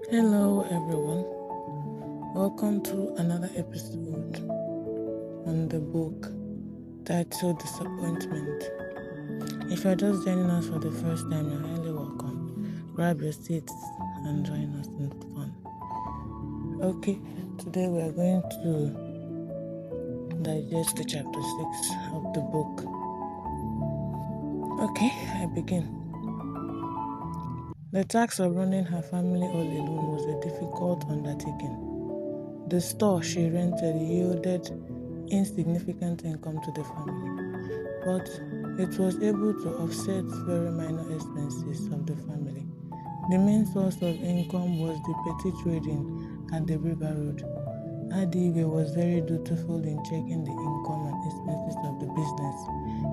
Hello, everyone. Welcome to another episode on the book titled Disappointment. If you're just joining us for the first time, you're highly welcome. Grab your seats and join us in fun. Okay, today we are going to digest the chapter 6 of the book. Okay, I begin. The task of running her family all alone was a difficult undertaking. The store she rented yielded insignificant income to the family, but it was able to offset very minor expenses of the family. The main source of income was the petty trading at the river road. Adigwe was very dutiful in checking the income and expenses of the business.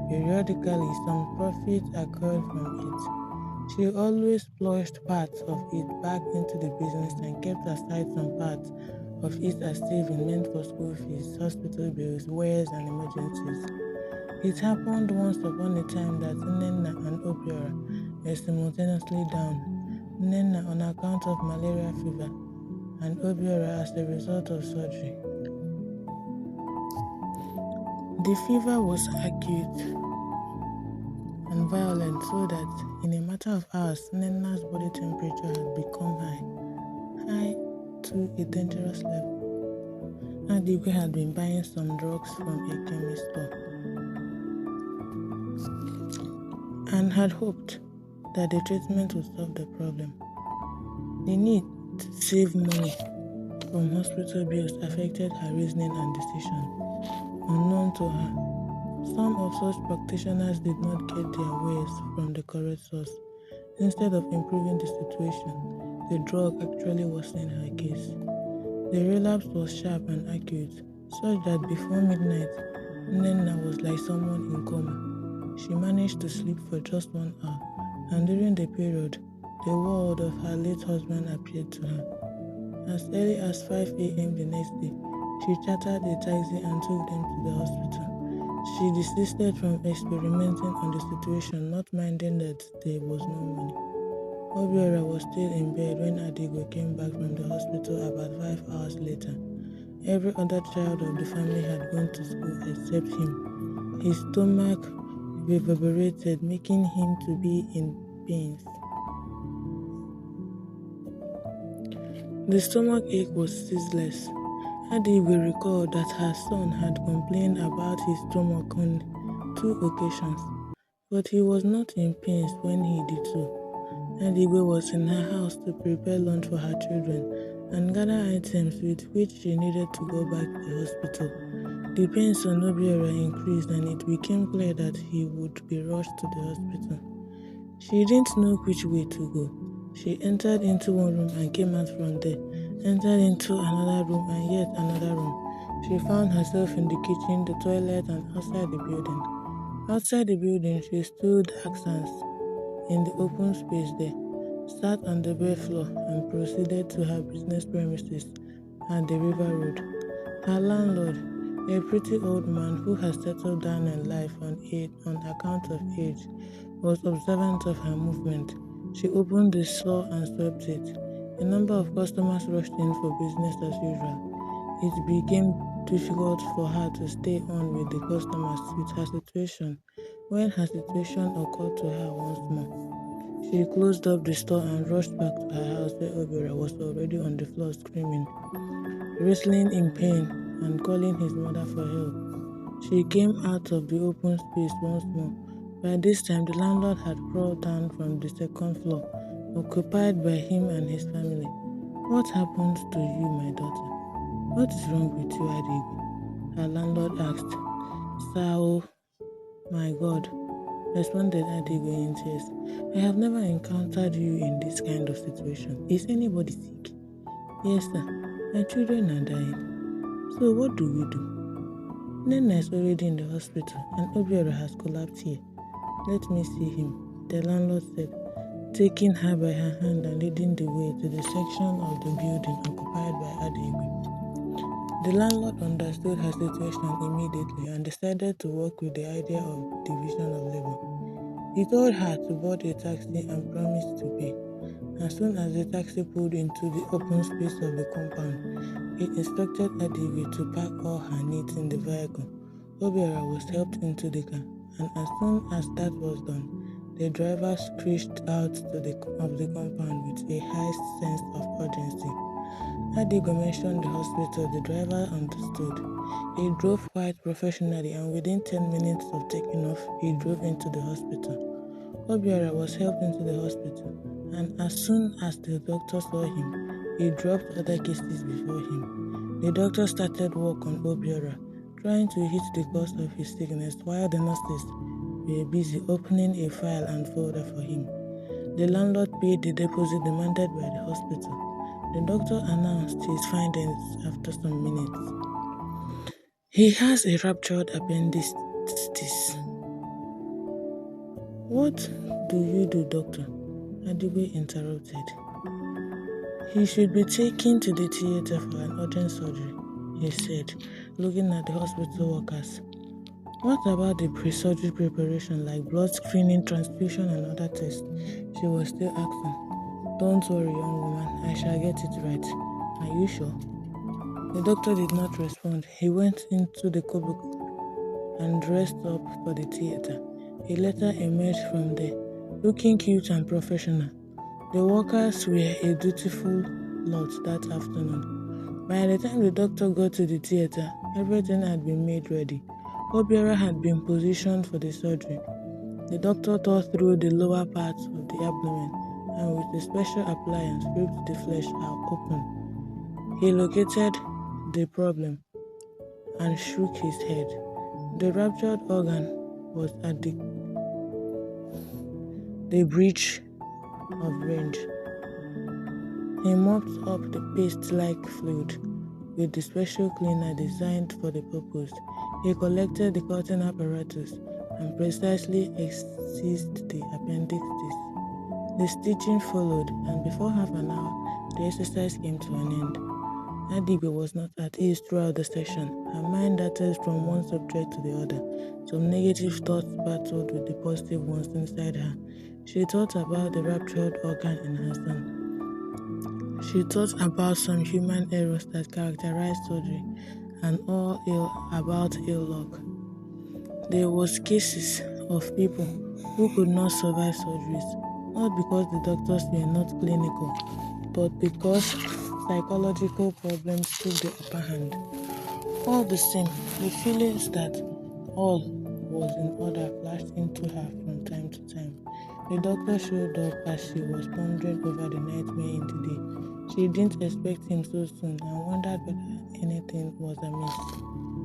Periodically, some profit occurred from it. She always flushed parts of it back into the business and kept aside some parts of it as saving meant for school fees, hospital bills, wares, and emergencies. It happened once upon a time that Nnenna and Obiora were simultaneously down. Nnenna on account of malaria fever, and Obiora as a result of surgery. The fever was acute and violent, so that in a matter of hours, Nnenna's body temperature had become high to a dangerous level. Adigwe had been buying some drugs from a chemist store and had hoped that the treatment would solve the problem. The need to save money from hospital bills affected her reasoning and decision. Unknown to her, some of such practitioners did not get their wares from the correct source. Instead of improving the situation, the drug actually worsened her case. The relapse was sharp and acute, such that before midnight, Nnenna was like someone in coma. She managed to sleep for just 1 hour, and during the period, the world of her late husband appeared to her. As early as 5 a.m. the next day, she chartered a taxi and took them to the hospital. She desisted from experimenting on the situation, not minding that there was no money. Obiora was still in bed when Adigwe came back from the hospital about 5 hours later. Every other child of the family had gone to school except him. His stomach reverberated, making him to be in pains. The stomach ache was ceaseless. Adigwe recalled that her son had complained about his stomach on 2 occasions, but he was not in pains when he did so. Adigwe was in her house to prepare lunch for her children and gather items with which she needed to go back to the hospital. The pains on Obiora increased and it became clear that he would be rushed to the hospital. She didn't know which way to go. She entered into one room and came out from there, entered into another room and yet another room. She found herself in the kitchen, the toilet, and outside the building. Outside the building, she stood askance in the open space there, sat on the bare floor, and proceeded to her business premises at the river road. Her landlord, a pretty old man who had settled down in life on account of age, was observant of her movement. She opened the store and swept it. A number of customers rushed in for business as usual. It became difficult for her to stay on with the customers with her situation when her situation occurred to her once more. She closed up the store and rushed back to her house where Obiora was already on the floor screaming, wrestling in pain and calling his mother for help. She came out of the open space once more. By this time, the landlord had crawled down from the second floor, occupied by him and his family. "What happened to you, my daughter? What is wrong with you, Adigwe?" her landlord asked. "Sao, my God," responded Adigwe in tears. "I have never encountered you in this kind of situation. Is anybody sick?" "Yes, sir. My children are dying." "So what do we do?" "Nena is already in the hospital and Obiora has collapsed here." "Let me see him," the landlord said, taking her by her hand and leading the way to the section of the building occupied by Adigwe. The landlord understood her situation immediately and decided to work with the idea of division of labor. He told her to board a taxi and promised to pay. As soon as the taxi pulled into the open space of the compound, he instructed Adivi to pack all her needs in the vehicle. Obiora was helped into the car, and as soon as that was done, the driver screeched out of the compound with a high sense of urgency. Adigo mentioned the hospital. The driver understood. He drove quite professionally, and within 10 minutes of taking off, he drove into the hospital. Obiora was helped into the hospital, and as soon as the doctor saw him, he dropped other cases before him. The doctor started work on Obiora, trying to hit the cause of his sickness while the nurses were busy opening a file and folder for him. The landlord paid the deposit demanded by the hospital. The doctor announced his findings after some minutes. He has a ruptured appendicitis. What do you do, doctor? Adigwe interrupted. He should be taken to the theater for an urgent surgery, he said, looking at the hospital workers. What about the pre-surgery preparation like blood screening, transfusion, and other tests? She was still asking. Don't worry, young woman, I shall get it right. Are you sure? The doctor did not respond. He went into the cubicle and dressed up for the theater. He later emerged from there, looking cute and professional. The workers were a dutiful lot that afternoon. By the time the doctor got to the theater, everything had been made ready. Obiora had been positioned for the surgery. The doctor tore through the lower parts of the abdomen and with a special appliance ripped the flesh out open. He located the problem and shook his head. The ruptured organ was at the breach of range. He mopped up the paste-like fluid with the special cleaner designed for the purpose. He collected the cutting apparatus and precisely excised the appendicitis. The stitching followed, and before half an hour, the exercise came to an end. Adigwe was not at ease throughout the session. Her mind darted from one subject to the other. Some negative thoughts battled with the positive ones inside her. She thought about the ruptured organ in her son. She thought about some human errors that characterized surgery and about ill luck. There was cases of people who could not survive surgeries, not because the doctors were not clinical, but because psychological problems took the upper hand. All the same, the feelings that all was in order flashed into her from time to time. The doctor showed up as she was pondering over the nightmare in the day. She didn't expect him so soon and wondered whether anything was amiss.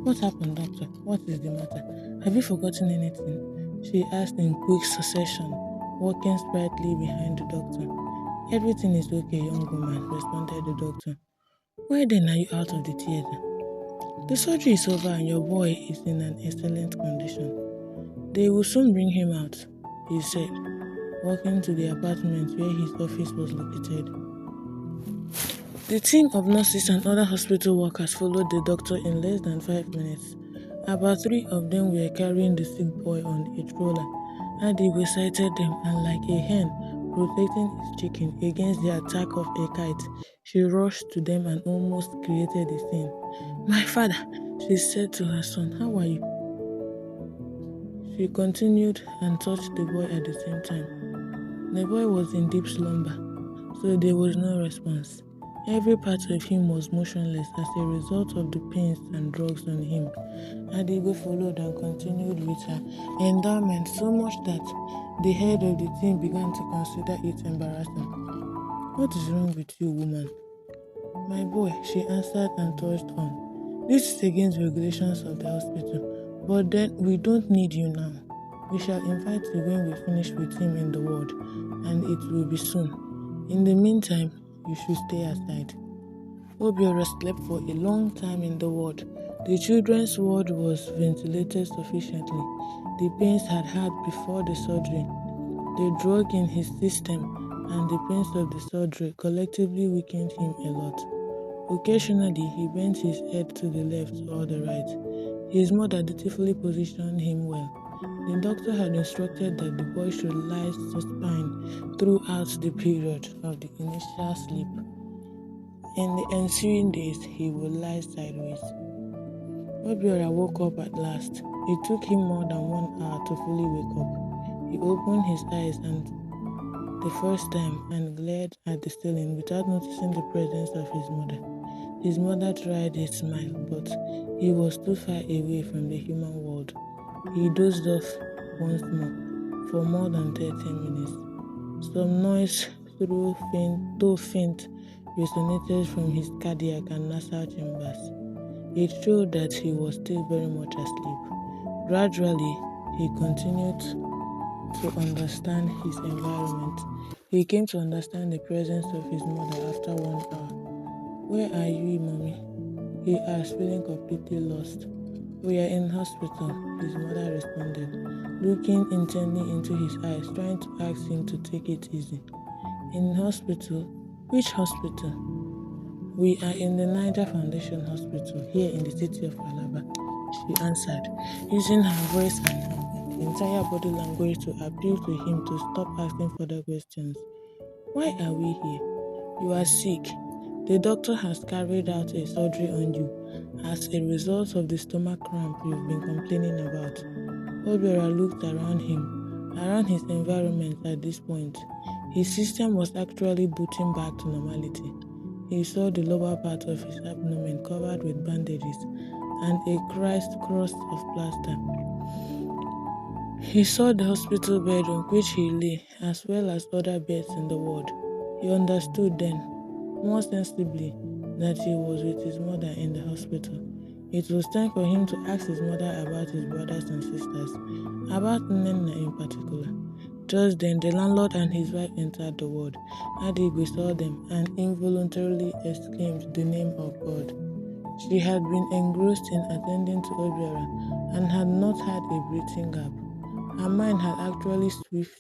What happened, doctor? What is the matter? Have you forgotten anything? She asked in quick succession, walking sprightly behind the doctor. Everything is okay, young woman, responded the doctor. Why then are you out of the theater? The surgery is over and your boy is in an excellent condition. They will soon bring him out, he said, walking to the apartment where his office was located. The team of nurses and other hospital workers followed the doctor in less than 5 minutes. About 3 of them were carrying the sick boy on a stroller. Adigwe sighted them and like a hen protecting its chicken against the attack of a kite, she rushed to them and almost created a scene. My father, she said to her son, how are you? She continued and touched the boy at the same time. The boy was in deep slumber, so there was no response. Every part of him was motionless as a result of the pains and drugs on him. Adigwe followed and continued with her endowment so much that the head of the team began to consider it embarrassing. What is wrong with you, woman? My boy, she answered and touched on. This is against regulations of the hospital, but then we don't need you now. We shall invite you when we finish with him in the ward, and it will be soon. In the meantime, you should stay aside. Obiora slept for a long time in the ward. The children's ward was ventilated sufficiently. The pains had before the surgery, the drug in his system, and the pains of the surgery collectively weakened him a lot. Occasionally, he bent his head to the left or the right. His mother dutifully positioned him well. The doctor had instructed that the boy should lie supine throughout the period of the initial sleep. In the ensuing days, he would lie sideways. Obiora woke up at last. It took him more than 1 hour to fully wake up. He opened his eyes and the first time and glared at the ceiling without noticing the presence of his mother. His mother tried a smile, but he was too far away from the human world. He dozed off once more for more than 30 minutes. Some noise, though faint, resonated from his cardiac and nasal chambers. It showed that he was still very much asleep. Gradually, he continued to understand his environment. He came to understand the presence of his mother after 1 hour. "Where are you, mommy?" he asked, feeling completely lost. "We are in hospital," his mother responded, looking intently into his eyes, trying to ask him to take it easy. "In hospital? Which hospital?" "We are in the Niger Foundation Hospital, here in the city of Calabar," she answered, using her voice and entire body language to appeal to him to stop asking further questions. "Why are we here?" "You are sick. The doctor has carried out a surgery on you as a result of the stomach cramp you've been complaining about." Obiora looked around his environment at this point. His system was actually booting back to normality. He saw the lower part of his abdomen covered with bandages and a crisscross of plaster. He saw the hospital bed on which he lay, as well as other beds in the ward. He understood then, more sensibly, that he was with his mother in the hospital. It was time for him to ask his mother about his brothers and sisters, about Nnenna in particular. Just then, the landlord and his wife entered the ward. Adigwe saw them and involuntarily exclaimed the name of God. She had been engrossed in attending to Obiora and had not had a breathing gap. Her mind had actually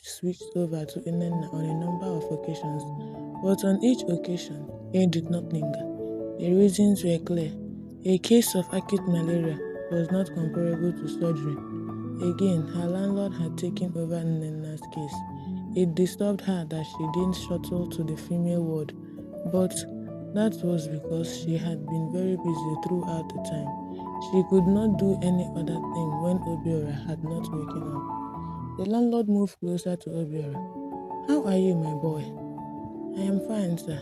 switched over to Nnenna on a number of occasions, but on each occasion, it did not linger. The reasons were clear. A case of acute malaria was not comparable to surgery. Again, her landlord had taken over Nnenna's case. It disturbed her that she didn't shuttle to the female ward, but that was because she had been very busy throughout the time. She could not do any other thing when Obiora had not woken up. The landlord moved closer to Obiora. "How are you, my boy?" "I am fine, sir."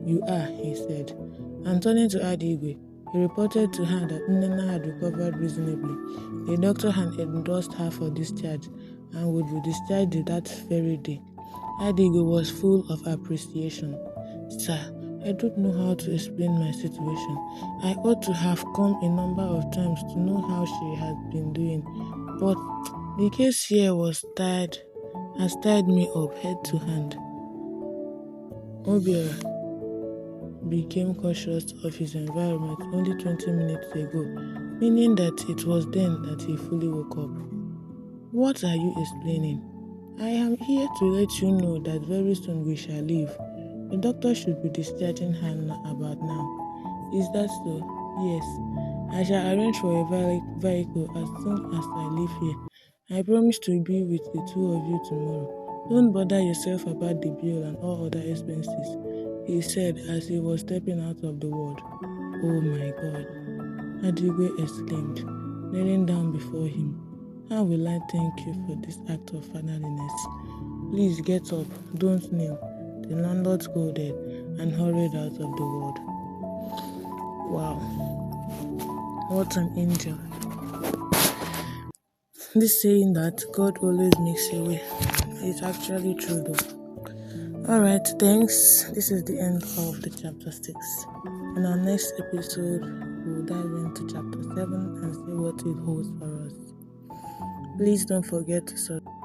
"You are," he said. And turning to Adigwe, he reported to her that Nnenna had recovered reasonably. The doctor had endorsed her for discharge and would be discharged that very day. Adigwe was full of appreciation. "Sir, I don't know how to explain my situation. I ought to have come a number of times to know how she had been doing, but the case here has tied me up head to hand." Obiora became conscious of his environment only 20 minutes ago, meaning that it was then that he fully woke up. "What are you explaining?" "I am here to let you know that very soon we shall leave. The doctor should be discharging her about now." "Is that so?" "Yes. I shall arrange for a vehicle as soon as I leave here. I promise to be with the two of you tomorrow. Don't bother yourself about the bill and all other expenses," he said as he was stepping out of the ward. "Oh my God," Adigwe exclaimed, kneeling down before him. "How will I thank you for this act of fatherliness? Please get up, don't kneel," the landlord scolded and hurried out of the ward. Wow, what an angel. This saying that God always makes a way is actually true though. Alright, thanks. This is the end of the chapter 6. In our next episode, we'll dive into chapter 7 and see what it holds for us. Please don't forget to subscribe.